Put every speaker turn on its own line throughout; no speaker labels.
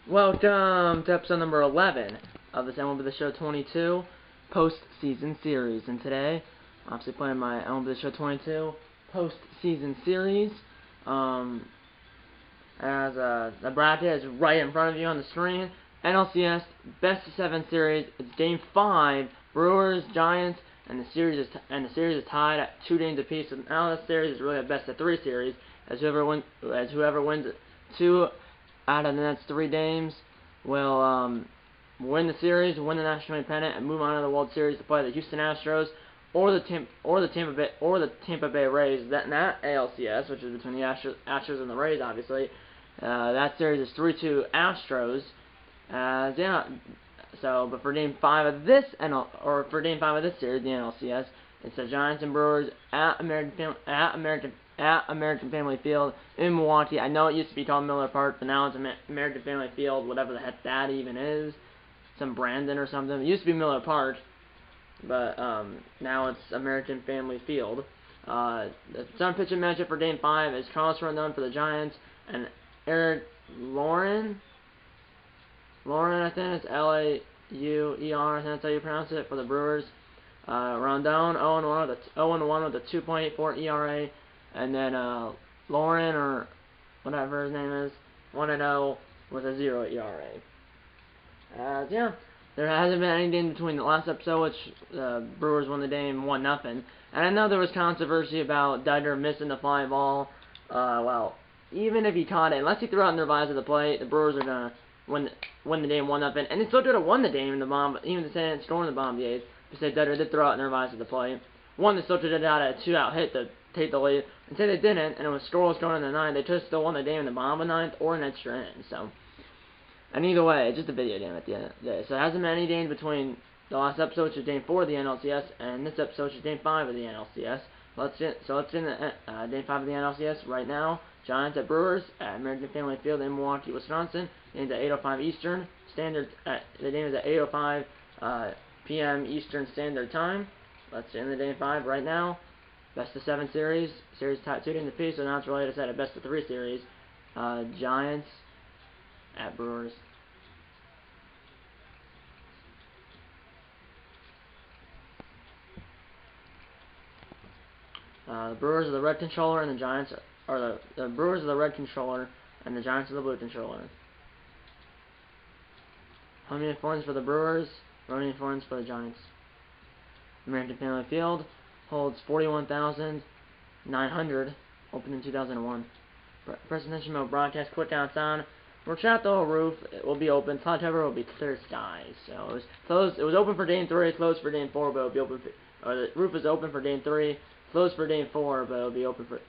Welcome to episode number 11 of this MLB The Show 22 Postseason Series. And today, I'm obviously playing my MLB The Show 22 Postseason Series. As the bracket is right in front of you on the screen. NLCS Best of 7 Series. It's Game 5. Brewers, Giants, and the series is tied at 2 games apiece. So now this series is really a best of 3 series. As whoever wins 2 out of the next 3 games will win the series, win the national league pennant, and move on to the World Series to play the Houston Astros or the Tampa Bay Rays. That ALCS, which is between the Astros and the Rays, obviously. That series is 3-2 Astros. So, but for Game 5 of this series, the NLCS, it's the Giants and Brewers at American Family Field in Milwaukee. I know it used to be called Miller Park, but now it's American Family Field, whatever the heck that even is. Some Brandon or something. It used to be Miller Park, but now it's American Family Field. The starting pitching matchup for Game 5 is Carlos Rodon for the Giants and Eric Lauren, I think it's L-A-U-E-R, I think that's how you pronounce it, for the Brewers. Rondon 0-1 with a 2.84 ERA, and then Lauren, or whatever his name is, 1-0 with a 0 ERA. There hasn't been any game between the last episode, which the Brewers won the game 1-0, and I know there was controversy about Duggar missing the fly ball. Well, even if he caught it, unless he threw out in the revise of the plate, the Brewers are gonna win the game 1-0, and they still could have won the game in the bottom, even if they didn't score in the bottom of the 8th, because Duggar did throw out in the revise of the plate. They still could have had a 2-out hit to take the lead, and say they didn't, and it was scoreless going in the 9th, they could have still won the game in the bottom of the 9th or an extra inning. So, and either way, it's just a video game at the end of the day. So it hasn't been any games between the last episode, which is Game 4 of the NLCS, and this episode, which is Game 5 of the NLCS. Let's get the Game 5 of the NLCS right now. Giants at Brewers at American Family Field in Milwaukee, Wisconsin. The game is at 8:05 Eastern Standard. The game is at 8:05 p.m. Eastern Standard Time. Let's end the Game 5 right now. Best of 7 series. Series tied 2 games apiece, so now it's related to a best of 3 series. Giants at Brewers. The Brewers are the red controller, and the Giants are the Brewers are the red controller, and the Giants are the blue controller. Home uniforms for the Brewers, road uniforms for the Giants. American Family Field holds 41,900, opened in 2001. Presentation mode broadcast, quick count sound. We're shut the whole roof. It will be open. Cloud cover will be clear skies. So it was closed. It was open for Game 3, closed for Game 4, but it'll be open. The roof is open for Game 3, closed for Game 4, but it'll be open for.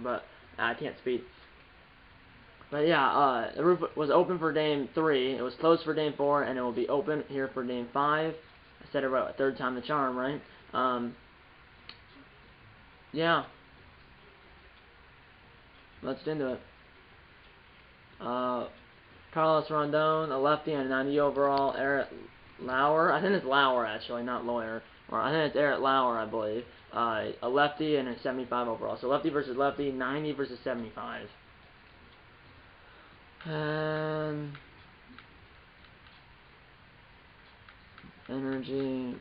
But I can't speak. But yeah, the roof was open for Game 3. It was closed for Game 4, and it will be open here for Game 5. I said it right, third time the charm, right? Yeah. Let's get into it. Carlos Rondon, a lefty, and a 90 overall. Eric Lauer, I think it's Lauer actually, not Lawyer. Or I think it's Eric Lauer, I believe. A lefty and a 75 overall. So lefty versus lefty, 90 versus 75. Energy.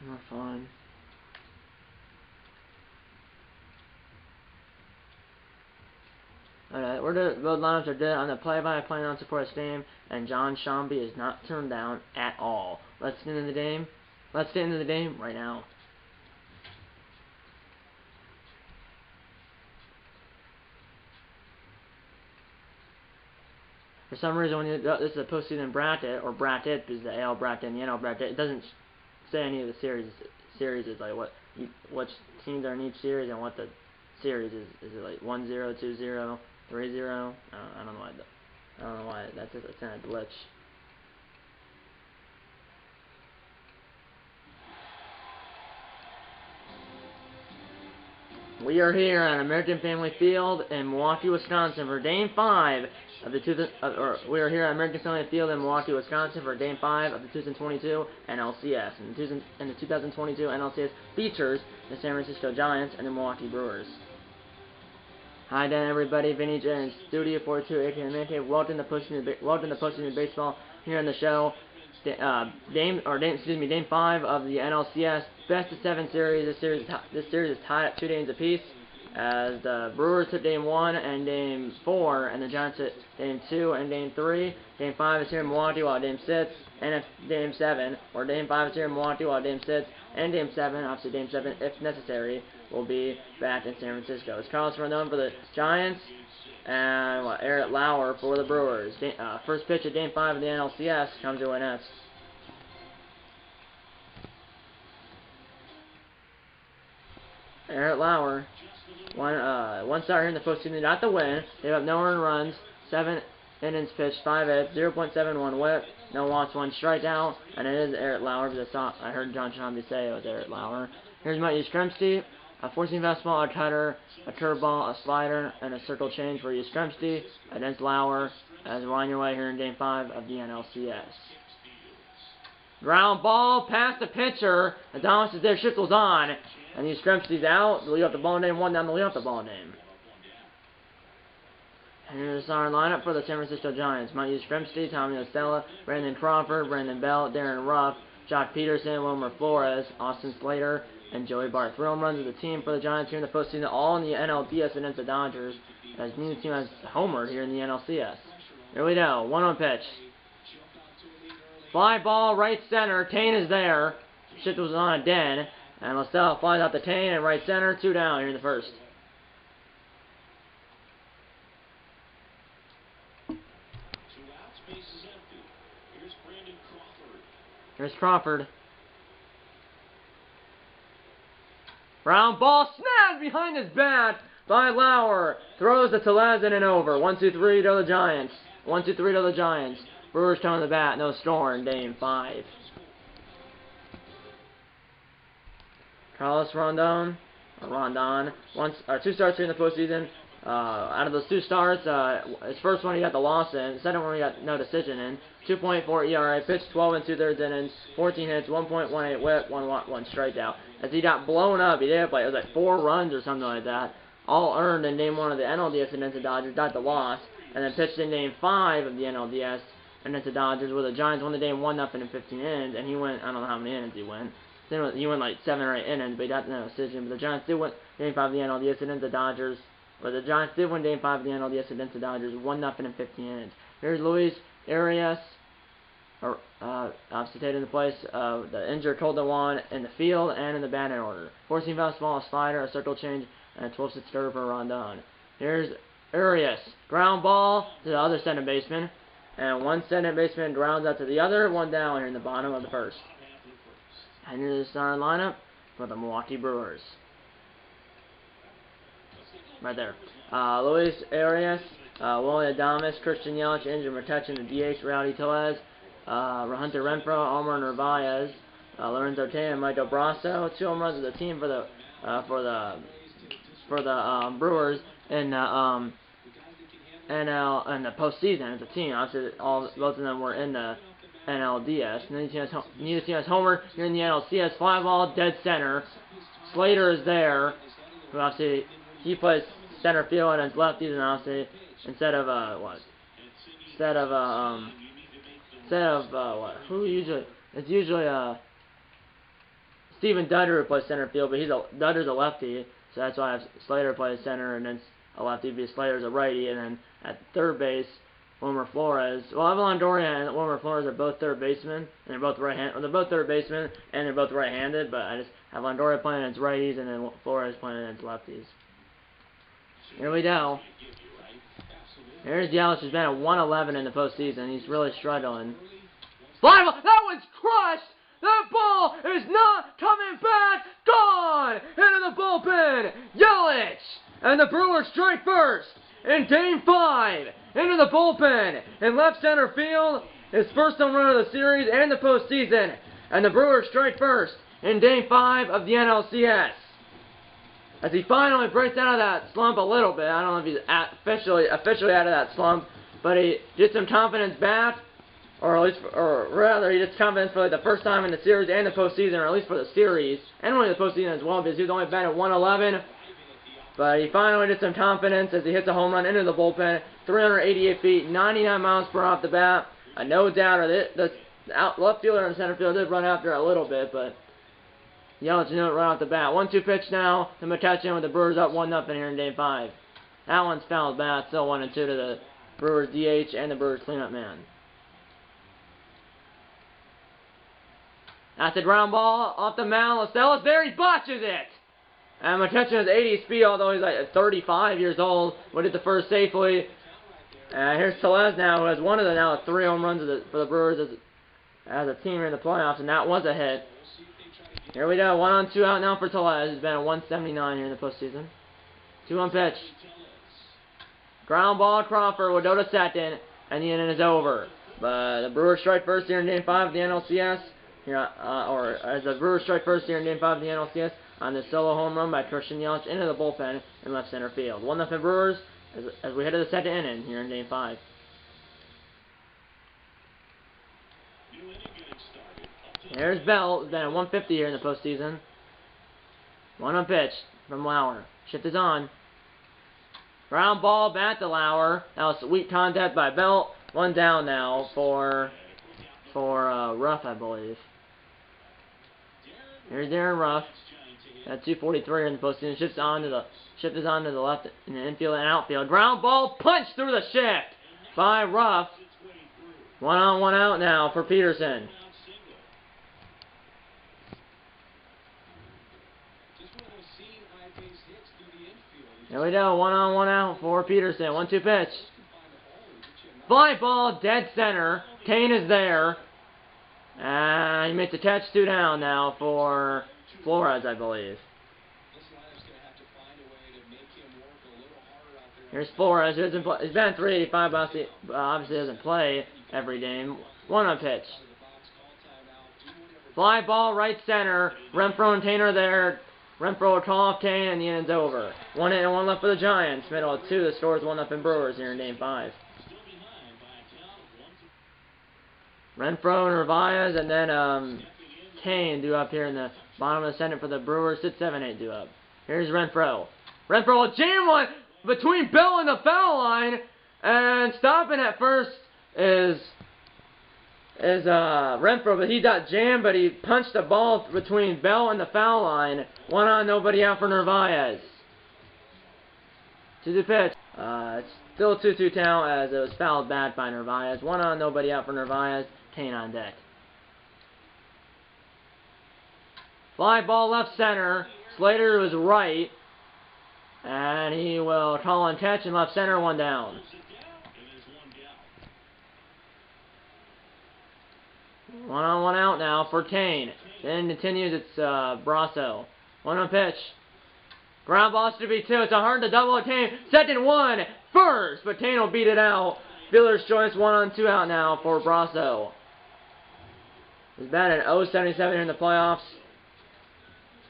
Not fun. Alright, both lineups are good on the play-by-play non-support game, and John Shambi is not turned down at all. Let's get into the game. Let's get into the game right now. For some reason, when this is a postseason bracket, or bracket, because the AL bracket and the NL bracket, it doesn't say any of the series. Series is like what teams are in each series and what the series is. Is it like 1-0, 2-0, 3-0? I don't know why. I don't know why. That's just a kind of glitch. We are here at American Family Field in Milwaukee, Wisconsin for Game 5 of the we are here at American Family Field in Milwaukee, Wisconsin for Game 5 of the 2022 NLCS. And the 2022 NLCS features the San Francisco Giants and the Milwaukee Brewers. Hi then, everybody. Vinny J in Studio 42, aka Mante. Welcome to Postseason Baseball here on the show. Game 5 of the NLCS best of 7 series. This series is tied at 2 games apiece, as the Brewers hit Game 1 and Game 4, and the Giants hit Game 2 and Game 3. Game 5 is here in Milwaukee, while Game 6 and Game 7, or Game 5 is here in Milwaukee, while Game 6 and Game 7, obviously Game 7, if necessary, will be back in San Francisco. It's Carlos Rondon for the Giants, and Eric Lauer for the Brewers. First pitch of Game 5 of the NLCS comes your way next. Eric Lauer, one start here in the postseason, not the win. They have no earned runs, 7 innings pitched, 5 hits, 0.71 WHIP, no walks, 1 strikeout, and it is Eric Lauer, because I heard John Shambi say it was Eric Lauer. Here's Mike Yastrzemski, a 14 fastball, a cutter, a curveball, a slider, and a circle change for Yastrzemski against Lauer, as we're on your way here in Game 5 of the NLCS. Ground ball past the pitcher, Adames is there, Schiffel's on, and Yastrzemski's out, the lead off the ball name, 1 down the lead off the ball name. And here's the starting lineup for the San Francisco Giants. Mike Yastrzemski, Tommy Estella, Brandon Crawford, Brandon Bell, Darren Ruff, Jock Peterson, Wilmer Flores, Austin Slater, and Joey Bart. 3 home runs of the team for the Giants here in the postseason, all in the NLDS against the Dodgers, as neither team has homered here in the NLCS. Here we go, 1-1 pitch. Fly ball, right center, Tane is there. Shit was on a den, and LaSalle flies out the Tane and right center, 2 down here in the first. Here's Crawford. Ground ball snapped behind his bat by Lauer. Throws the Telez in and over. 1-2-3 to the Giants. 1-2-3 to the Giants. Brewers coming to the bat. No score in Game 5. Carlos Rondon. 2 starts here in the postseason. Out of those 2 starts, his first one he got the loss in, second one he got no decision in. 2.4 ERA, pitched 12 2/3 innings, 14 hits, 1.18 WHIP, 1 strikeout. As he got blown up, he did play, it was like 4 runs or something like that, all earned in Game 1 of the NLDS against the Dodgers, got the loss, and then pitched in Game 5 of the NLDS against the Dodgers, where the Giants won the game 1-0 in 15 innings, and he went, I don't know how many innings he went. He went like 7 or 8 innings, but he got no decision. But the Giants did win Game 5 of the NLDS against the Dodgers. But the Giants did win Game 5 of the NLDS against the Dodgers, 1-0 in 15 innings. Here's Luis Arias, obviously taking the place of the injured Coldewan in the field and in the batting order. 14 fastball, a slider, a circle change, and a 12-6 stir for Rondon. Here's Arias, ground ball to the other second baseman, and one second baseman grounds out to the other, 1 down here in the bottom of the first. And here's the starting lineup for the Milwaukee Brewers. Right there. Luis Arias, Willie Adames, Christian Yelich, injured protection, the DH, Rowdy Telez, Hunter Renfroe, Omar Narvaez, Lorenzo Tane, and Michael Brasso. 2 home runs of the team for the Brewers in the postseason as a team. Obviously, both of them were in the NLDS. Neither team has homer here in the NLCS. Fly ball, dead center. Slater is there, who obviously he plays center field and it's lefties, and obviously instead of who usually, it's usually Steven Dudder who plays center field, but Dudder's a lefty, so that's why I have Slater plays center, and then a lefty because Slater's a righty, and then at third base, Wilmer Flores. Well, Longoria and Wilmer Flores are both third basemen, and they're both they're both third basemen, and they're both right-handed, but I just have Longoria playing against righties, and then Flores playing against lefties. Here we go. Here's Yelich, who's been at 111 in the postseason. He's really struggling. Fly ball! That one's crushed! That ball is not coming back! Gone! Into the bullpen! Yelich! And the Brewers strike first in Game 5! Into the bullpen! In left center field, his first home run of the series and the postseason. And the Brewers strike first in Game 5 of the NLCS. As he finally breaks out of that slump a little bit. I don't know if he's officially out of that slump, but he gets some confidence back, or rather he gets confidence for like the first time in the series and the postseason, or at least for the series, and really the postseason as well, because he was only batting at 111. But he finally did some confidence as he hits a home run into the bullpen. 388 feet, 99 miles per hour off the bat. No doubt the left fielder and center fielder did run after a little bit, but Yelich knew it right off the bat. 1-2 pitch now to McCutchen with the Brewers up 1-0 here in Game 5. That one's fouled back, still 1-2 to the Brewers DH and the Brewers cleanup man. That's a ground ball off the mound. Lascelles there, he botches it! And McCutchen has 80 speed, although he's like 35 years old. Would hit the first safely. And here's Tellez now, who has one of the 3 home runs for the Brewers as a team here in the playoffs, and that was a hit. Here we go, 1-2 out now for Tellez. He's been at 179 here in the postseason. 2-1 pitch. Ground ball, Crawford will go to second, and the inning is over. But the Brewers strike first here in Game 5 of the NLCS. As the Brewers strike first here in Game 5 of the NLCS on the solo home run by Christian Yelich into the bullpen in left center field. 1-0 Brewers as we head to the second inning here in Game 5. There's Bell, who's been at 150 here in the postseason. 1-0 pitch from Lauer. Shift is on. Ground ball back to Lauer. That was weak contact by Belt. 1 down now for Ruff, I believe. Here's Darren Ruff. At 243 in the postseason. Shift is on to the left in the infield and outfield. Ground ball punched through the shift by Ruff. 1 on, 1 out now for Peterson. Here we go, 1 on, 1 out for Peterson. 1-2 pitch. Fly ball, dead center. Kane is there. And he makes a catch, 2 down now for Flores, I believe. Here's Flores. He's been at 385, but obviously doesn't play every game. 1-0 pitch. Fly ball, right center. Renfroe and Kane are there. Renfroe will call off Kane, and the inning's over. 1 hit and 1 left for the Giants. Middle of 2. The score is 1-0 Brewers here in Game 5. Renfroe and Narvaez, and then Kane due up here in the bottom of the second for the Brewers. 6-7-8 due up. Here's Renfroe. Renfroe will jam one between Bell and the foul line, and stopping at first is Renfroe, but he got jammed, but he punched the ball between Bell and the foul line. 1 on, nobody out for Narvaez. 2-2 pitch. It's still 2-2 count as it was fouled back by Narvaez. 1 on, nobody out for Narvaez. Kane on deck. Fly ball left center. Slater was right. And he will call on catch in left center, 1 down. 1 on, 1 out now for Kane. Then continues, it's Brasso. 1-0 pitch. Ground ball to be 2. It's a hard to double at Kane. Second 1. First, but Kane will beat it out. Fielder's choice, 1 on, 2 out now for Brasso. He's batting at 0.77 here in the playoffs.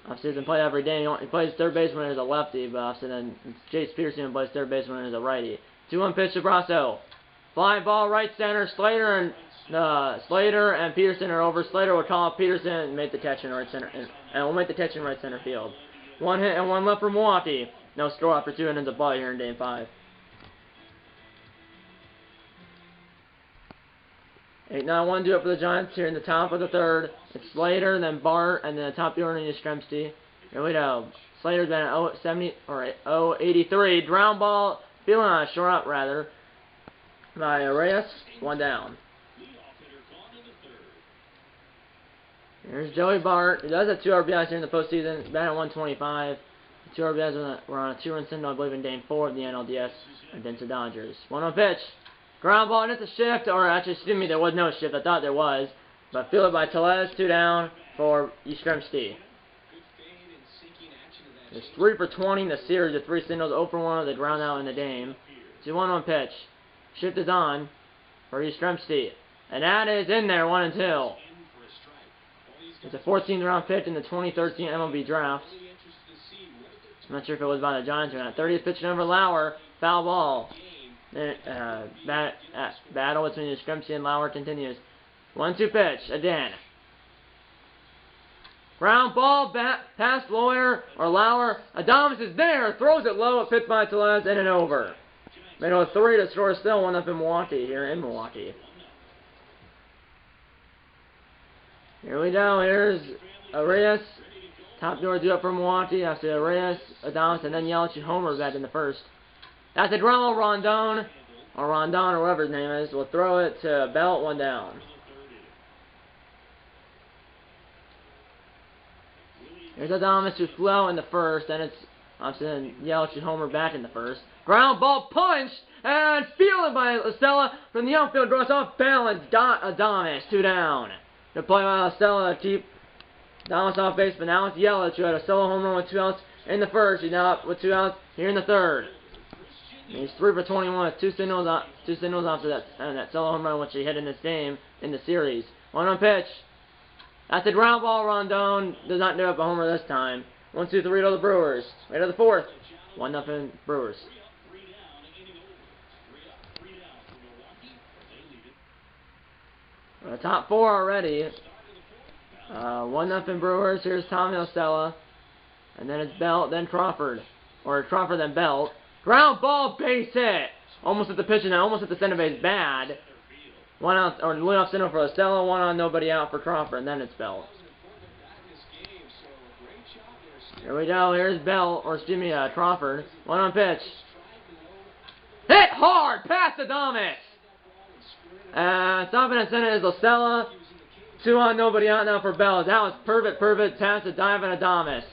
Obviously, he doesn't play every day. He plays third base when he's a lefty, but obviously then Chase Peterson plays third base when he's a righty. 2-1 pitch to Brasso. Fly ball right center. Slater and Peterson are over. Slater will call off Peterson and make the catch in right center, and will make the catch in right center field. 1 hit and 1 left for Milwaukee. No score after 2 innings of play here in Game 5. 8-9-1 due up for the Giants here in the top of the third. It's Slater, then Bart, and then the top order in Yastrzemski. Here we go. Slater's been at 0.83. Ground ball, feeling on a short out rather, by Reyes. 1 down. Here's Joey Bart. He does have 2 RBIs here in the postseason. He's been at 125. The 2 RBIs were on a 2-run single, I believe, in Game 4 of the NLDS against the Dodgers. 1-0 pitch. Ground ball, and it's a shift, or actually, excuse me, there was no shift. I thought there was. But fielded by Tellez, 2 down for Yastrzemski. There's 3 for 20 in the series with 3 singles, 0 for 1 of the ground out in the game. 2-1-1 pitch. Shift is on for Yastrzemski. And that is in there, 1-2. It's a 14th round pick in the 2013 MLB draft. I'm not sure if it was by the Giants or not. 30th pitch over Lauer. Foul ball. Battle between Yastrzemski and Lauer continues. 1-2 pitch. Again. Ground ball, past Lauer. Adames is there, throws it low, hit by Tellez, in and over. Made a 3 to score still, 1-0 in Milwaukee, here in Milwaukee. Here we go, here's Arias. Top door due up for Milwaukee after Arias, Adames, and then Yelich and Homer back in the first. That's a Dremel, Rondon, or whatever his name is, will throw it to Belt, 1 down. Here's Adames who flew out in the first, and it's Yelich and Homer back in the first. Ground ball punched and fielded by Estella from the outfield, draws off balance. Adames 2 down. The play by Estella to keep Adames off base, but now it's Yelich who had a solo home run with 2 outs in the first. He's now up with 2 outs here in the third. And he's 3 for 21 with 2 singles after that solo home run which he hit in this game in the series. 1-1 pitch. That's a ground ball. Rondon does not do up a homer this time. 1-2-3 to the Brewers. Right to the fourth. 1-0 Brewers. Top 4 already. 1-0 Brewers. Here's Tommy Estella. And then it's Belt, then Crawford. Or Crawford, then Belt. Ground ball, base hit. Almost at the pitch and almost at the center base. Bad. 1 out, or leadoff single for Estella. 1 on, nobody out for Crawford. And then it's Belt. Here we go. Here's Belt, or excuse me, Crawford. 1-on pitch. Hit hard past Adames. Stopping at center is Estella. 2 on, nobody out now for Belt. That was perfect pass to Divan Adames.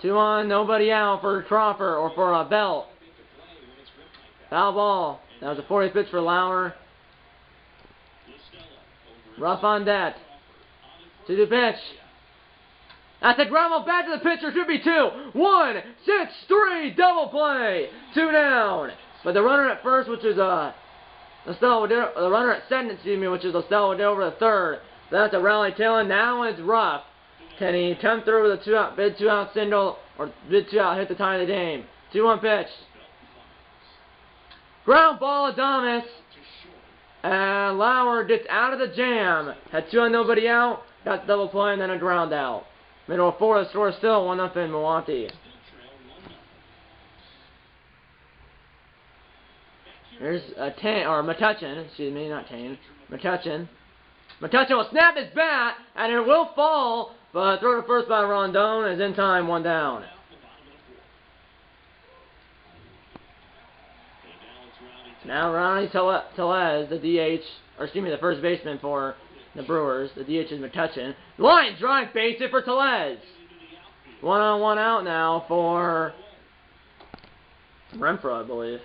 2 on, nobody out for Crawford or for Belt. Foul ball. That was a 40th pitch for Lauer. Rough on that. 2-2 pitch. That's a ground ball back to the pitcher. Should be 2. 1, 6, 3, double play. 2 down. But the runner at first, which is the runner at second, excuse me, which is Estella, would over the third. That's a rally tail, and now it's rough. Can he come through with a bid 2 out single, or bid 2 out hit the tie of the game? 2-1 pitch. Ground ball, Adames. And Lauer gets out of the jam. Had 2 on, nobody out. Got double play and then a ground out. Middle of 4 to score still, 1-0 Milwaukee. Here's McCutcheon, excuse me, not Tane. McCutcheon. McCutcheon will snap his bat, and it will fall, but throw to first by Rondon is in time, 1 down. Now Ronnie Tellez, the DH, or excuse me, the first baseman for the Brewers. The DH is McCutcheon. Line drive, base hit for Tellez. 1 on, 1 out now for Renfroe, I believe.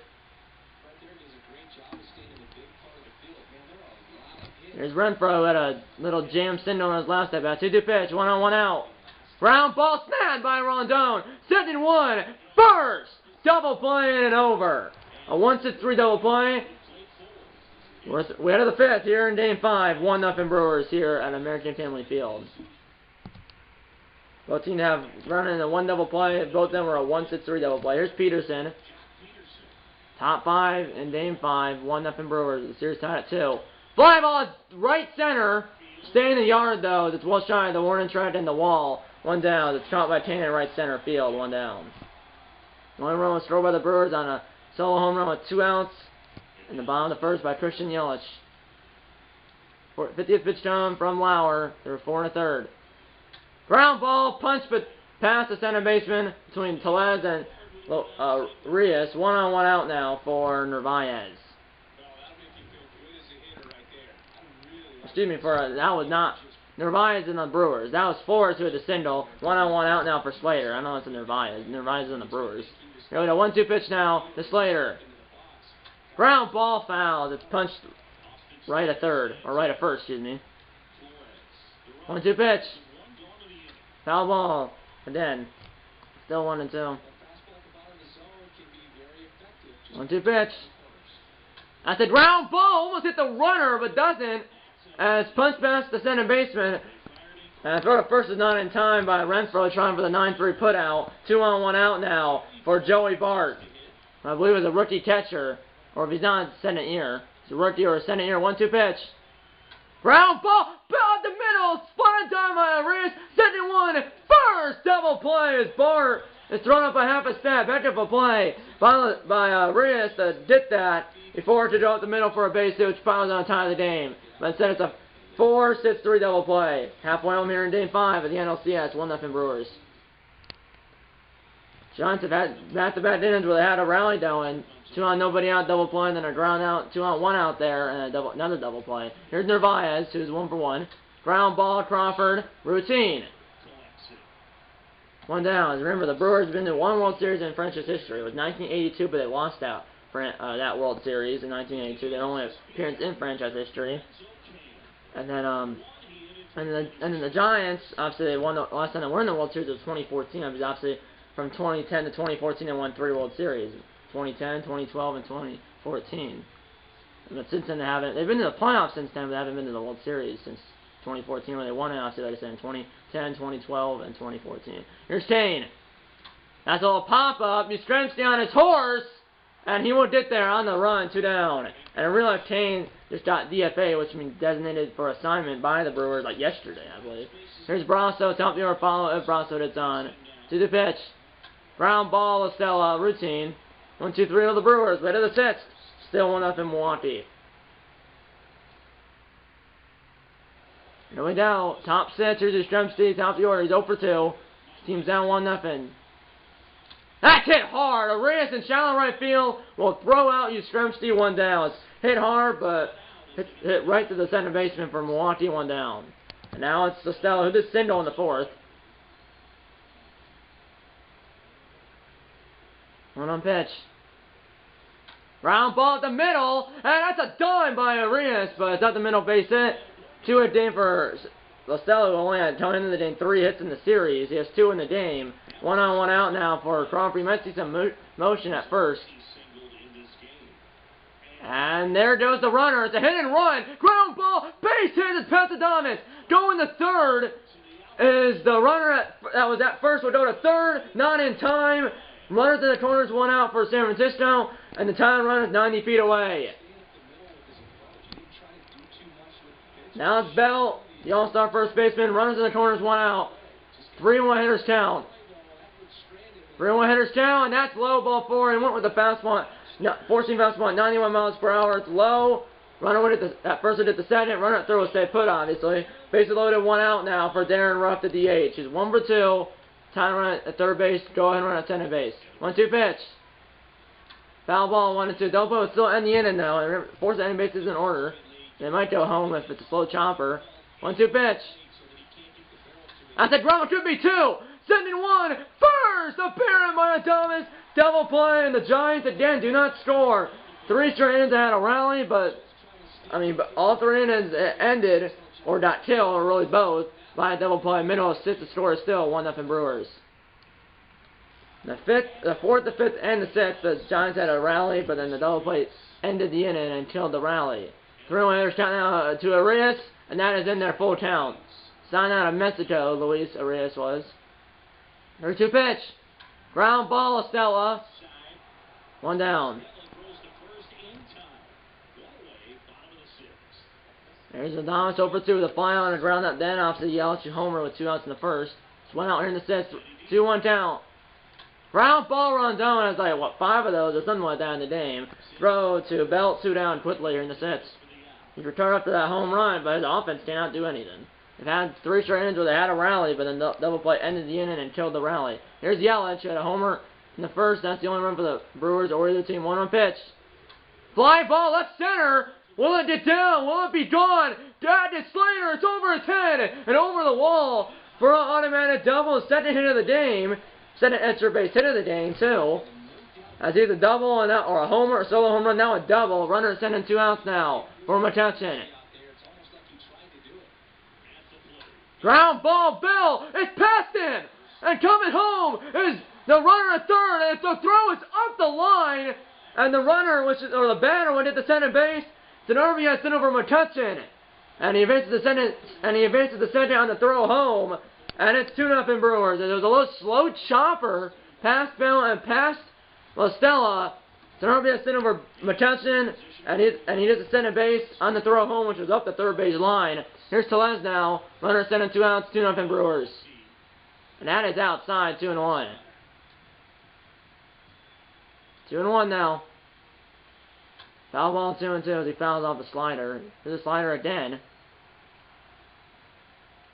Here's Renfroe at a little jam single on his last at bat. 2-2 pitch, 1 on, 1 out. Ground ball snapped by Rondon. 7-1, first, double play and over. A 1-6-3 double play. We're out of the fifth here in Game 5. 1-0 Brewers here at American Family Field. Both teams have run in a 1 double play. Both of them were a 1-6-3 double play. Here's Peterson. Top 5 in Game 5. 1-0 Brewers. The series tied at 2. Fly ball right center. Stay in the yard though. It's well shy of the warning track and the wall. 1 down. It's caught by Tanner right center field. 1 down. 1 run was thrown by the Brewers on a solo home run with 2 outs. In the bottom of the first by Christian Yelich. 50th pitch down from Lauer. They're 4 1/3. Ground ball, punch, but past the center baseman between Tellez and Rios. 1 on, 1 out now for Narvaez. Excuse me, that was not Narvaez in the Brewers. That was Forrest who had the single. 1 on, 1 out now for Slater. I know it's a Narvaez. Narvaez is in the Brewers. Here we go, 1-2 pitch now to Slater. Ground ball fouls. It's punched right at third, or right at first, excuse me. 1-2 pitch. Foul ball. Again. Still 1-2. 1-2 pitch. That's a ground ball. Almost hit the runner, but doesn't. As punched past the center baseman. And throw to first is not in time by Renfroe, trying for the 9-3 putout. 2 on, 1 out now for Joey Bart. I believe it was a rookie catcher. Or if he's not, second year. So rookie or sending here, 1-2 pitch. Ground ball, up the middle, spotted down by Arias, sending one, first double play as Bart is thrown up a half a step, back up a play by Arias that did that before to go up the middle for a base hit, which finally on time of the game. But instead it's a 4-6-3 double play. Halfway home here in Game 5 of the NLCS, 1-0 Brewers. Giants have had back-to-back innings where they had a rally going. 2 on, nobody out, double play, and then a ground out, 2 on, 1 out there, and another double play. Here's Narvaez, who's 1 for 1. Ground ball, Crawford, routine. 1 down. Remember, the Brewers have been to 1 World Series in franchise history. It was 1982, but they lost out that World Series in 1982. Their only appearance in franchise history. And then, the Giants, obviously, they won the last time they won in the World Series was 2014. Obviously, from 2010 to 2014, they won 3 World Series. 2010, 2012, and 2014. But since then, they've been to the playoffs since then, but they haven't been to the World Series since 2014 when they won it. Obviously, like I said, in 2010, 2012, and 2014. Here's Kane. That's a little pop-up. Yastrzemski on his horse, and he will get there on the run, 2 down. And in real life, Kane just got DFA, which means designated for assignment by the Brewers, like yesterday, I believe. Here's Brasso. Top viewer follow if Brasso hits on. To the pitch. Ground ball, Estella, routine. 1-2-3 to the Brewers. Way to the 6th. Still 1-0 Milwaukee. Here we go. Top 6. Here's Yastrzemski. Top of the order. He's 0 for 2. Team's down 1-0. That's hit hard. Arias in shallow right field will throw out Yastrzemski, 1 down. It's hit hard, but hit right to the center baseman for Milwaukee, 1 down. And now it's Estella who did single in the 4th. 1 on pitch. Round ball at the middle, and that's a dime by Arias, but it's not the middle base hit. 2-hit game for Estella, who only had coming into the game 3 hits in the series. He has 2 in the game. 1 on, 1 out now for Crawford. You might see some motion at first. And there goes the runner. It's a hit and run. Ground ball, base hit. It's Pasadopoulos. Going to third is the runner that was at first. Will go to third. Not in time. Runners in the corners, 1 out for San Francisco, and the tying run is 90 feet away. Now it's Bell, the all-star first baseman. Runners in the corners, 1 out. 3-1 hitters count. 3-1 hitters count, and that's low, ball 4, and went with the fastball. Forcing fastball at 91 miles per hour. It's low. Runner went at first, it hit the second. Runner at third will stay put, obviously. Bases loaded, 1 out now for Darren Ruff, the DH. He's 1 for 2. Time run at third base. Go ahead and run at center base. 1-2 pitch. Foul ball, 1-2. Double play will still end the inning, though. And remember, force ending base is in order. They might go home if it's a slow chopper. 1-2 pitch. That's a ground. Could be 2. Sending 1. First appearance by Thomas. Double play, and the Giants again do not score. 3 straight innings had a rally, but all 3 innings ended or got killed, or really both, by a double play. Middle of 6th, the score is still 1-0 Brewers. The 4th, the 5th, and the 6th, the Giants had a rally, but then the double play ended the inning and killed the rally. 3-1 hitters count now to Arias, and that is in their full count. Signed out of Mexico, Luis Arias was. 3-2 pitch. Ground ball, Estella. 1 down. There's Adames over 2 with a fly on the ground up then off the Yelich homer with 2 outs in the 1st. Just 1 out here in the 6th. 2-1 count. Ground ball runs down. It's like, what, 5 of those or something like that in the game. Throw to Belt, 2 down quickly here in the 6th. He's returned after that home run, but his offense cannot do anything. They've had 3 straight innings where they had a rally, but then the double play ended the inning and killed the rally. Here's Yelich, who had a homer in the 1st. That's the only run for the Brewers or either team. 1 on pitch. Fly ball, left center. Will it get down? Will it be gone? That is Slater. It's over his head and over the wall for an automatic double. Second hit of the game. Second extra base hit of the game, too. As either double or a homer, a solo home run, now a double. Runner sending 2 outs now for McCutcheon. Ground ball, Bill. It's past him. And coming home is the runner at third. And the throw is up the line. And the runner, or the batter, would hit the center base. Zenarvi has sent over McCutcheon, and he advances the center on the throw home, and it's 2-0 Brewers. And there was a little slow chopper past Bell and past La Stella So RBI sent over McCutchen, and he does a second base on the throw home, which was up the third base line. Here's Tellez now. Runner sent in 2 outs, 2-0 Brewers. And that is outside, 2-1. 2-1 now. Foul ball 2-2 as he fouls off the slider. Here's the slider again.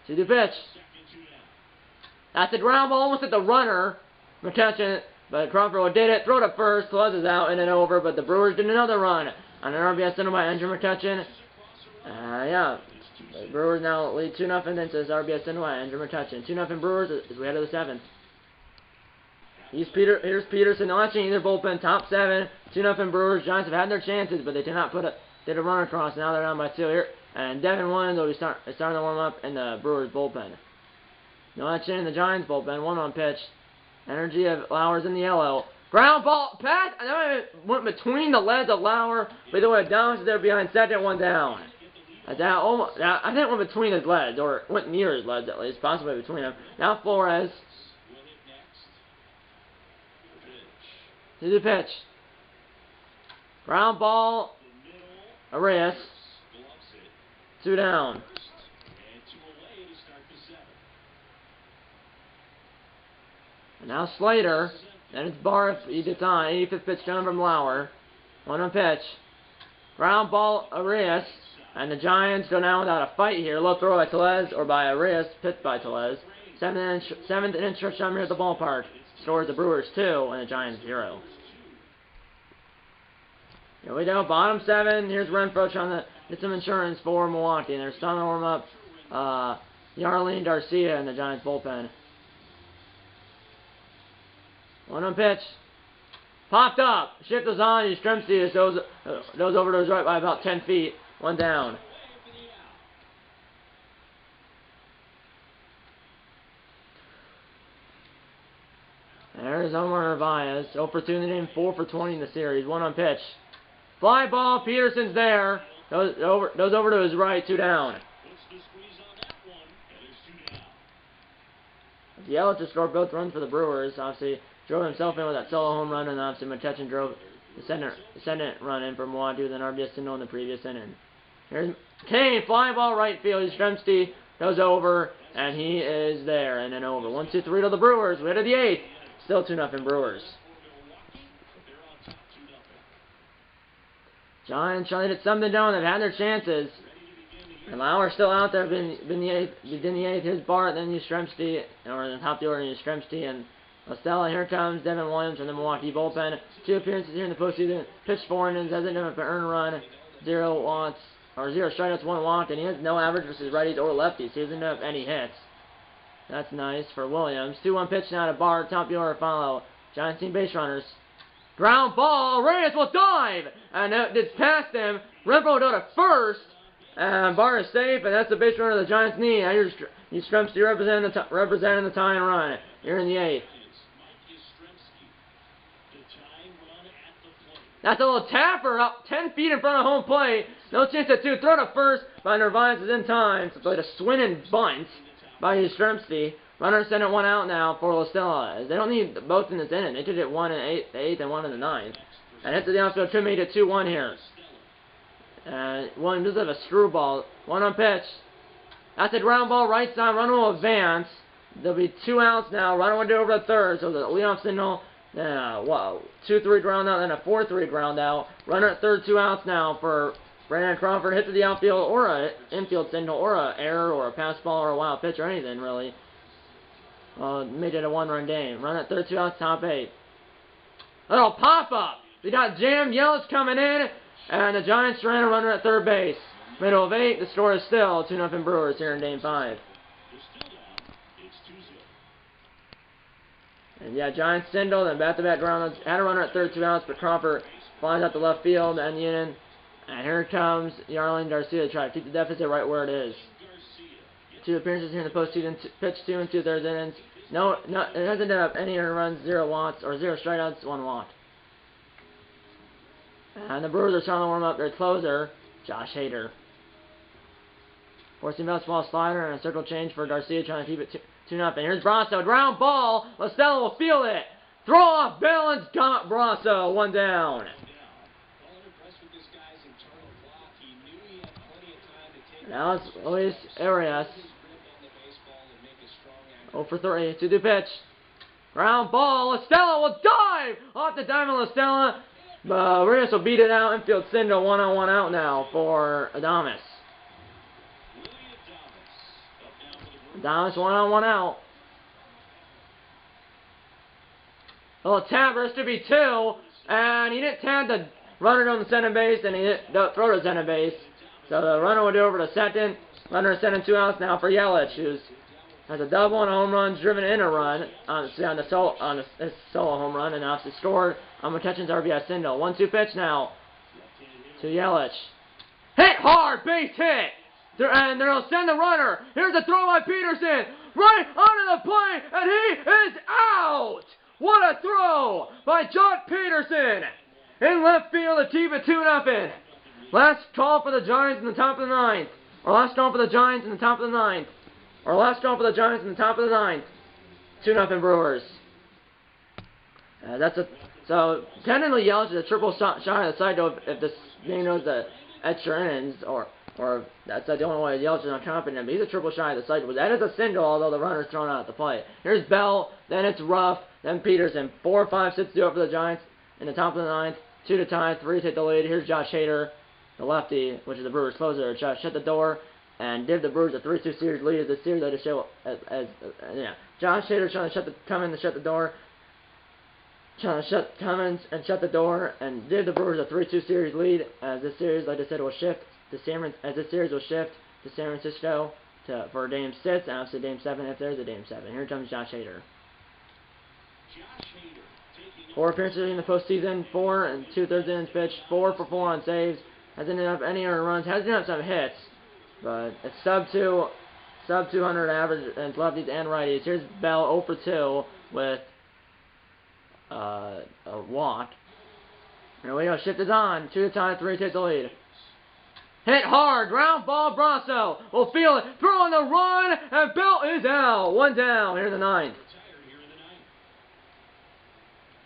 2-2 pitch. That's a ground ball, almost at the runner. McCutchen, but Crawford did it. Throw to first. Tellez is out and then over, but the Brewers did another run on an RBI single by Andrew McCutchen. Yeah. The Brewers now lead 2-0 into this RBI single by Andrew McCutchen. 2-0 Brewers as we head to the 7th. Here's Peterson launching either bullpen, top 7. 2-0 Brewers. Giants have had their chances, but they did not did a run across. Now they're down by 2 here. And Devin Williams will be starting to warm up in the Brewers bullpen. No action in the Giants bullpen. 1-1 pitch. Energy of Lauer's in the yellow. Ground ball pass. I know it went between the legs of Lauer, but they went down there behind second, 1 down. I think it went between his legs, or it went near his legs at least, possibly between them. Now Flores. To the pitch. Ground ball. Arias. 2 down. And now Slater. Then it's Barth. He gets on. 85th pitch down from Lauer. 1-1 pitch. Ground ball. Arias. And the Giants go down without a fight here. Low throw by Tellez, or by Arias. Pitched by Tellez. 7th inning shortstop here at the ballpark. Scores the Brewers 2 and the Giants 0. Here we go, bottom 7. Here's Renfroe trying to get some insurance for Milwaukee. And they're starting to warm up Yarlene Garcia in the Giants bullpen. 1-1 pitch. Popped up. Shift was on. Yastrzemski goes over to his right by about 10 feet. 1 down. There's Omar Narvaez. 0 for 2 in the game, 4 for 20 in the series. 1-1 pitch. Fly ball. Peterson's there. Goes over to his right. 2 down. Yelich just scored both runs for the Brewers. Obviously, drove himself in with that solo home run, and obviously McCutchen drove the second run in for Milwaukee with an RBI single in the previous inning. Here's Kane. Fly ball right field. Yastrzemski goes over, and he is there, and then over. 1-2-3 to the Brewers. We head to the 8th. Still 2-0 Brewers. Giants trying to get something done. They've had their chances. And Lauer's still out there. Been the 8th. Here's Bart, then Yastrzemski, or in the top of the order, Yastrzemski and Estella. Here comes Devin Williams from the Milwaukee bullpen. 2 appearances here in the postseason. Pitched 4 innings. Hasn't done an earned run. 0 strikeouts, 1 walk, and he has no average versus righties or lefties. He doesn't have any hits. That's nice for Williams. 2-1 pitch now to Bart. Top of the order follow. Giants team base runners. Ground ball. Reyes will dive. And it's past him. Renfroe to first. And Bart is safe. And that's the base runner the Giants need. Now here's Yastrzemski representing the tying run. Here in the 8th. That's a little tapper up 10 feet in front of home plate. No chance at 2. Throw to first by Narvaez is in time. So played a swinging bunt by Yastrzemski. Runner sent it 1 out now for Listella. They don't need both in this inning. They could hit 1 in the 8th and 1 in the 9th. And hits to the outfield to make it 2-1 here. Williams does have a screwball. 1-1 pitch. That's a ground ball right side. Runner will advance. There'll be 2 outs now. Runner will do over the third. So the leadoff signal. 2-3 ground out, then a 4-3 ground out. Runner at third, 2 outs now for Brandon Crawford. Hit to the outfield or a infield signal or a error or a pass ball or a wild pitch or anything really. Made it a 1-run game. Run at third, 2 outs, top 8. Little pop up. We got jammed. Yelich coming in, and the Giants ran a runner at third base. Middle of 8. The score is still 2-0 Brewers here in Game 5. And yeah, Giants singled and back-to-back ground runs. Had a runner at third, 2 outs, but Crawford flies out to left field and the inning. And here comes Yarlene Garcia to try to keep the deficit right where it is. 2 appearances here in the postseason. Pitched 2 2/3 innings. It hasn't done up any earned runs, 0 walks, or 0 strikeouts, 1 walk. And the Brewers are trying to warm up their closer, Josh Hader. Forcing fastball slider and a circle change for Garcia, trying to keep it 2-0. Here's Brasso. Ground ball. Listella will feel it. Throw off balance. Got Brasso. 1 down. Now it's Luis Arias. 0 for 3. 2-2 pitch. Ground ball. Estella will dive off the diamond. Estella. Arias will beat it out. Infield Sinda. 1-on-1 out now for Adames. Adames 1-on-1 out. Well, tap versus to be 2, and he didn't tap the runner on the center base, and he didn't throw to center base. So the runner would do over to second. Runner is second, 2 outs now for Yelich, who has a double and a home run, driven in a run on his solo home run, and obviously scored on McCutcheon's RBI single. 1-2 pitch now to Yelich. Hit hard, base hit, and they'll send the runner. Here's a throw by Peterson, right onto the plate, and he is out. What a throw by John Peterson in left field to keep it 2-0. Last call for the Giants in the top of the 9th. Or last call for the Giants in the top of the 9th. Or last call for the Giants in the top of the 9th. 2-0 Brewers. So technically Yelich is a triple shot of the side though if this game knows the extra innings or that's the only way Yelich is not confident. But he's a triple shy of the side. That is a single, although the runner's thrown out at the plate. Here's Bell, then it's Ruff, then Peterson. 4-5 sits due for the Giants in the top of the 9th. 2 to tie, 3 to take the lead. Here's Josh Hader, the lefty, which is the Brewers' closer. Shut the door and give the Brewers a 3-2 series lead. As the series I just show Josh Hader trying to come in to shut the door. Trying to come in and shut the door and give the Brewers a 3-2 series lead. As this series, like I said, will shift to San Francisco for Game 6 and obviously Game 7 if there's a Game 7. Here comes Josh Hader. 4 appearances in the postseason, 4 and 2/3 innings pitched, 4 for 4 on saves. Hasn't ended up any earned runs. Hasn't ended up some hits, but it's sub 200 average and lefties and righties. Here's Bell 0 for 2 with a walk. Here we go. Shift is on. 2 to tie, 3 takes the lead. Hit hard, ground ball, Brasso will feel it, throwing the run, and Bell is out. 1 down here in the 9th.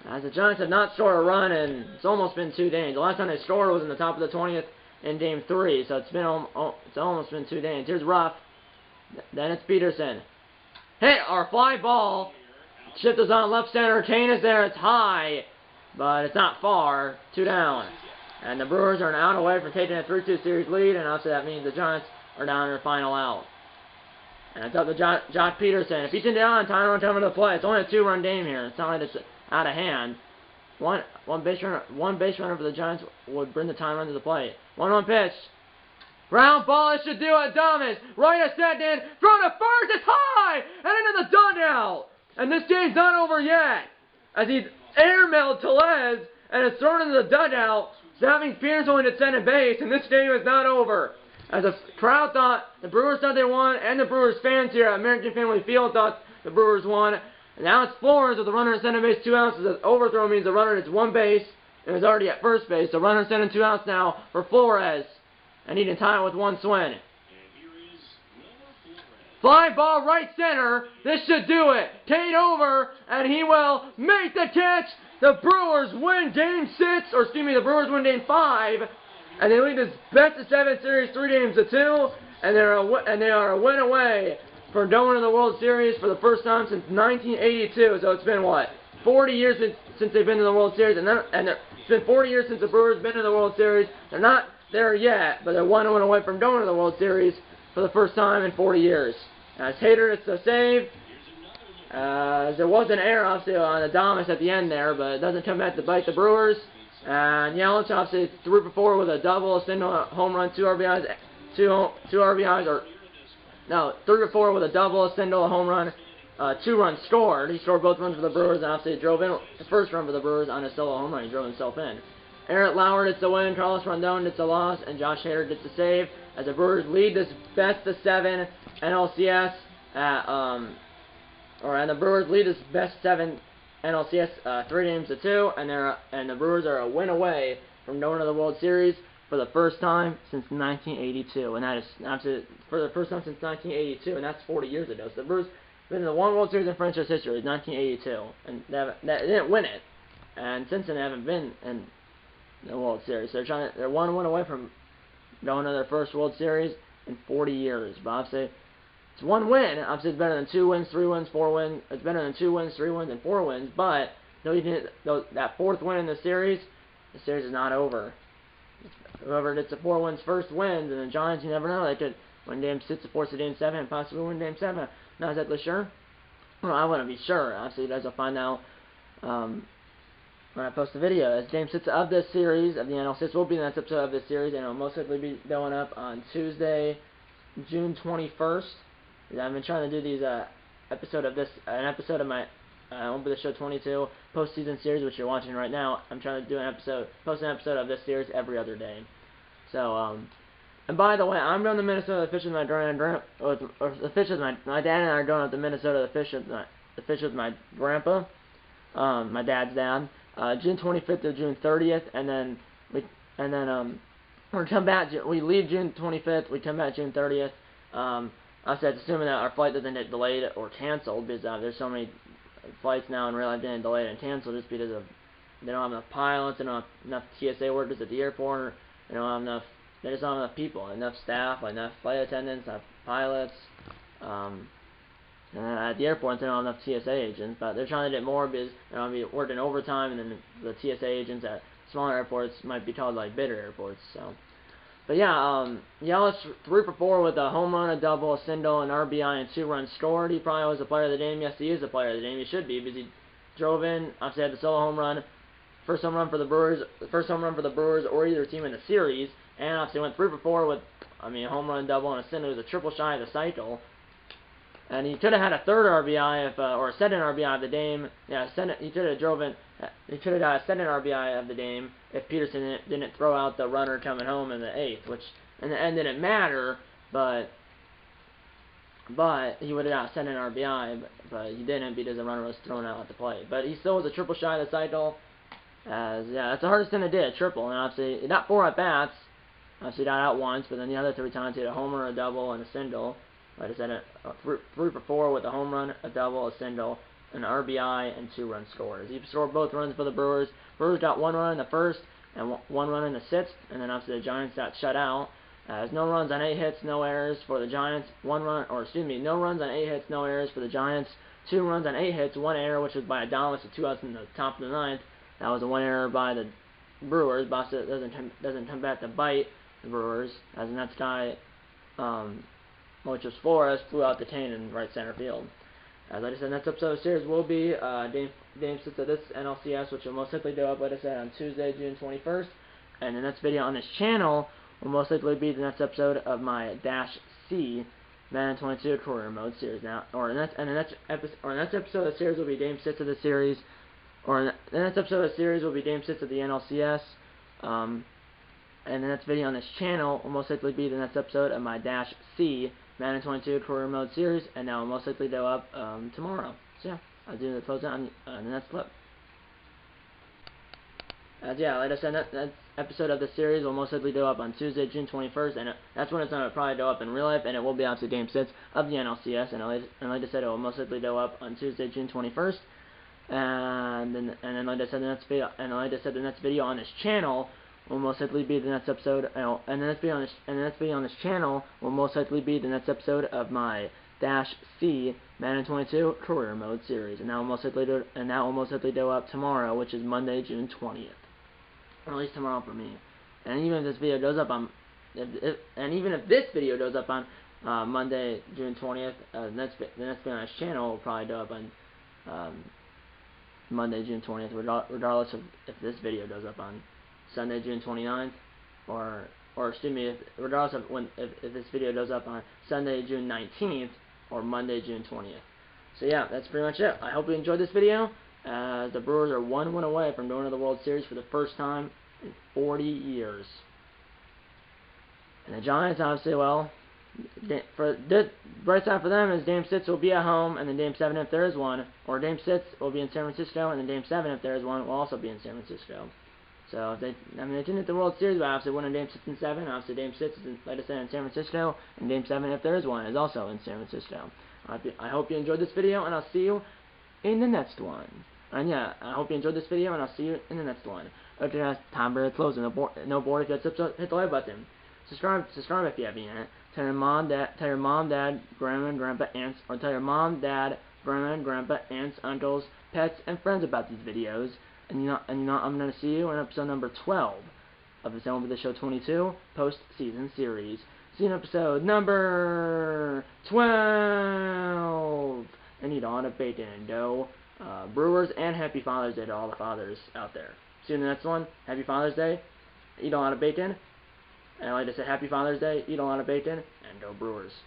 As the Giants have not scored a run, and it's almost been 2 days. The last time they scored was in the top of the 20th in Game 3, so it's almost been 2 days. Here's Ruff, then it's Peterson. Hit or fly ball. Shift is on left center. Kane is there. It's high, but it's not far. 2 down. And the Brewers are an out away from taking a 3-2 series lead, and obviously that means the Giants are down to their final out. And it's up to Josh Peterson. If he's in down, time on time to play. It's only a 2-run game here. It's not like it's out of hand. One base runner for the Giants would bring the time run to the plate. 1-1 pitch. Ground ball, it should do it. Adames, right at second, throw to first, it's high, and into the dugout. And this game's not over yet, as he's airmailed Tellez, and it's thrown into the dugout. So that means Peterson only to second base, and this game is not over. As the crowd thought, the Brewers thought they won, and the Brewers fans here at American Family Field thought the Brewers won. And now it's Flores with the runner at second base, 2 outs. The overthrow means the runner is 1 base, and is already at first base. The runner second, 2 outs now for Flores, and he can tie it with 1 swing. Fly ball right center. This should do it. Kane over, and he will make the catch. The Brewers win Game 6, or excuse me, the Brewers win Game 5, and they lead this best-of-7 series 3-2, and they are a win away from going to the World Series for the first time since 1982. So it's been what, 40 years since they've been to the World Series, and it's been 40 years since the Brewers been to the World Series. They're not there yet, but they're 1 win away from going to the World Series for the first time in 40 years. As Hader, it's a save. There was an error, obviously, on Adames at the end there, but it doesn't come back to bite the Brewers. And Yelich, obviously, 3 for 4 with a double, a single, a home run, 2 RBIs, 2 RBIs, or no, 3 for 4 with a double, a single, a home run, 2 runs scored. He scored both runs for the Brewers, and obviously drove in the first run for the Brewers on a solo home run. He drove himself in. Eric Lauer gets the win, Carlos Rondon gets the loss, and Josh Hader gets the save as the Brewers lead this best-of-7 NLCS and the Brewers lead this best-7 NLCS 3-2, and the Brewers are a win away from going to the World Series for the first time since 1982, and that is absolutely for the first time since 1982, and that's 40 years ago. So the Brewers have been in the one World Series in franchise history, 1982, and they didn't win it, and since then they haven't been in the World Series. So they're 1 win away from going to their first World Series, in 40 years. But obviously, it's one win. Obviously, it's better than 2 wins, 3 wins, 4 wins. It's better than 2 wins, 3 wins, and 4 wins. But that 4th win in the series is not over. Whoever gets the 4 wins first wins, and the Giants, you never know. They could win Game 6, force a Game 7, and possibly win Game 7. Not exactly sure. Well, I wouldn't be sure. Obviously, you guys will find out when I post the video. As Game 6 of this series, of the NL6, will be the next episode of this series, and it will most likely be going up on Tuesday, June 21st. I've been trying to do these an episode of my won't be the show 22 postseason series, which you're watching right now. I'm trying to do post an episode of this series every other day. So, and by the way, I'm going to Minnesota to fish with my dad and I are going to Minnesota to fish with my grandpa, my dad's dad, June 25th to June 30th, and then we come back. We leave June 25th. We come back June 30th. Obviously, that's assuming that our flight doesn't get delayed or canceled, because there's so many flights now in real life getting delayed and canceled just because of they don't have enough pilots, they don't have enough TSA workers at the airport, they just don't have enough people, enough staff, enough flight attendants, enough pilots, and at the airport they don't have enough TSA agents, but they're trying to get more because they're going to be working overtime, and then the TSA agents at smaller airports might be called like bidder airports, so. But yeah, Yelich 3 for 4 with a home run, a double, a single, an RBI, and 2 runs scored. He probably was the player of the game. Yes, he is the player of the game. He should be, because he drove in. Obviously, had the solo home run, first home run for the Brewers, or either team in the series. And obviously went 3 for 4 with, a home run, double, and a single. It was a triple shy of the cycle. And he could have had a third RBI or a second RBI of the game. Yeah, he could have drove in. He could have got a second RBI of the game if Peterson didn't throw out the runner coming home in the 8th, which in the end didn't matter. But he would have got a second RBI, but he didn't because the runner was thrown out at the plate. But he still was a triple shy of the cycle. That's the hardest thing to do, a triple. And obviously, he got 4 at bats. Obviously, he got out once, but then the other 3 times he had a homer, a double, and a single. Like I said, 3 for 4 with a home run, a double, a single, an RBI, and 2 run scores. He scored both runs for the Brewers. Brewers got 1 run in the first and 1 run in the 6th, and then obviously the Giants got shut out. No runs on 8 hits, no errors for the Giants. No runs on 8 hits, no errors for the Giants. 2 runs on 8 hits, 1 error, which was by Adames, with 2 outs in the top of the 9th. That was a 1 error by the Brewers. Boston doesn't come back to bite the Brewers, as the next guy, which was Flores, flew out the cane in right center field. As I just said, next episode of the series will be Game 6 of this NLCS, which will most likely go up, like I said, on Tuesday, June 21st. And the next video on this channel will most likely be the next episode of my Dash C Madden 22 Career Mode series. Now, the next episode of the series will be Game 6 of the series, the next episode of the series will be Game 6 of the NLCS. And the next video on this channel will most likely be the next episode of my Dash C Madden 22 Career Mode series, and that will most likely go up tomorrow. So yeah, I'll do the closeout on the next clip. Yeah, like I said, that episode of the series will most likely go up on Tuesday, June 21st, and that's when it's going to probably go up in real life, and it will be obviously Game 6 of the NLCS, and like I said, it will most likely go up on Tuesday, June 21st, and then like I said, the next video on this channel will most likely be the next episode, and the next video on this channel will most likely be the next episode of my Dash C Madden 22 Career Mode series, and that will most likely go up tomorrow, which is Monday, June 20th, or at least tomorrow for me. And even if this video goes up on, Monday, June 20th, the next video on this channel will probably go up on Monday, June 20th, regardless of if this video goes up on Sunday, June 29th, regardless of if this video goes up on Sunday, June 19th, or Monday, June 20th. So yeah, that's pretty much it. I hope you enjoyed this video. The Brewers are 1 win away from going to the World Series for the first time in 40 years. And the Giants, obviously, well, the bright side for them is Game 6 will be at home, and then Game 7, if there is one, or Game 6 will be in San Francisco, and then Game 7, if there is one, will also be in San Francisco. So, they didn't hit the World Series, but obviously winning Game 6 and 7. Obviously, Game 6 is, like I said, in San Francisco, and Game 7, if there is one, is also in San Francisco. I hope you enjoyed this video, and I'll see you in the next one. And yeah, I hope you enjoyed this video, and I'll see you in the next one. Okay, guys, time for the closing. No board if you have tips, hit the like button. Subscribe if you haven't yet. Tell your mom, dad, grandma and grandpa, aunts, or tell your mom, dad, grandma and grandpa, aunts, uncles, pets, and friends about these videos. And I'm gonna see you in episode number 12 of the MLB Show 22 Postseason series. See you in episode number 12. And eat a lot of bacon and dough. Brewers, and Happy Father's Day to all the fathers out there. See you in the next one. Happy Father's Day. Eat a lot of bacon. And I like to say Happy Father's Day. Eat a lot of bacon. And go Brewers.